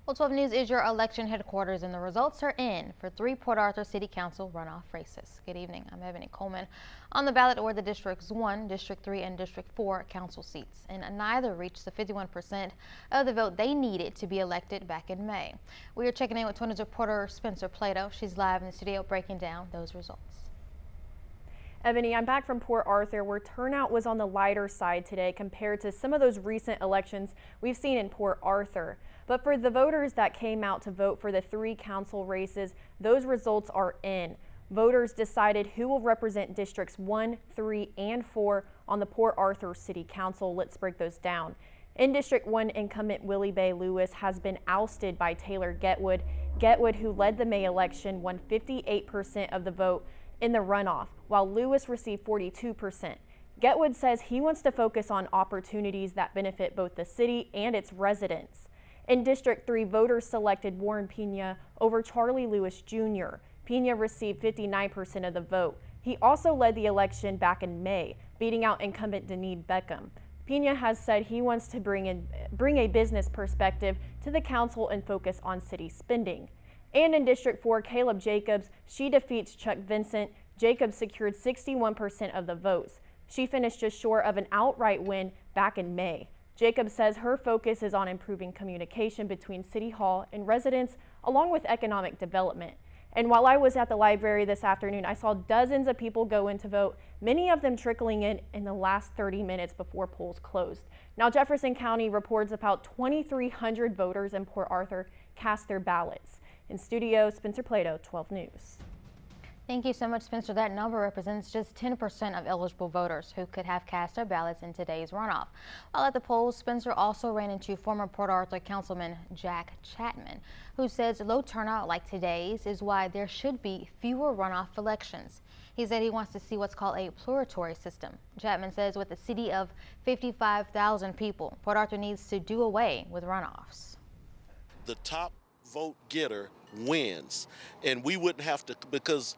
Well, 12 News is your election headquarters, and the results are in for 3 Port Arthur City Council runoff races. Good evening. I'm Ebony Coleman. On the ballot were the Districts 1, District 3, and District 4 council seats, and neither reached the 51% of the vote they needed to be elected back in May. We are checking in with 20 reporter Spencer Plato. She's live in the studio breaking down those results. Ebony, I'm back from Port Arthur, where turnout was on the lighter side today compared to some of those recent elections we've seen in Port Arthur. But for the voters that came out to vote for the 3 council races, those results are in. Voters decided who will represent Districts 1, 3, and 4 on the Port Arthur City Council. Let's break those down. In District 1, incumbent Willie Bay Lewis has been ousted by Taylor Getwood. Getwood, who led the May election, won 58% of the vote in the runoff, while Lewis received 42%. Getwood says he wants to focus on opportunities that benefit both the city and its residents. In District 3, voters selected Warren Pena over Charlie Lewis Jr. Pena received 59% of the vote. He also led the election back in May, beating out incumbent Deneen Beckham. Pena has said he wants to bring a business perspective to the council and focus on city spending. And in District 4, Caleb Jacobs, she defeats Chuck Vincent. Jacobs secured 61% of the votes. She finished just short of an outright win back in May. Jacobs says her focus is on improving communication between City Hall and residents, along with economic development. And while I was at the library this afternoon, I saw dozens of people go in to vote, many of them trickling in the last 30 minutes before polls closed. Now, Jefferson County reports about 2,300 voters in Port Arthur cast their ballots. In studio, Spencer Plato, 12 News. Thank you so much, Spencer. That number represents just 10% of eligible voters who could have cast their ballots in today's runoff. While at the polls, Spencer also ran into former Port Arthur Councilman Jack Chapman, who says low turnout like today's is why there should be fewer runoff elections. He said he wants to see what's called a pluratory system. Chapman says with a city of 55,000 people, Port Arthur needs to do away with runoffs. The top vote getter wins, and we wouldn't have to, because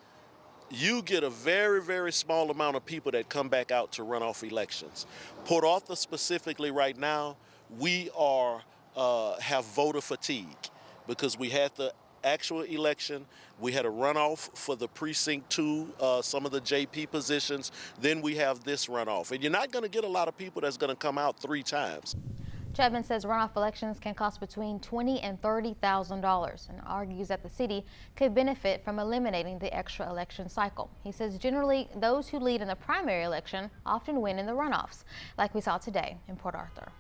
you get a very, very small amount of people that come back out to runoff elections. Port Arthur specifically right now, we have voter fatigue because we had the actual election, we had a runoff for the precinct 2, some of the JP positions, then we have this runoff. And you're not going to get a lot of people that's going to come out 3 times. Chapman says runoff elections can cost between $20,000 and $30,000 and argues that the city could benefit from eliminating the extra election cycle. He says generally those who lead in the primary election often win in the runoffs, like we saw today in Port Arthur.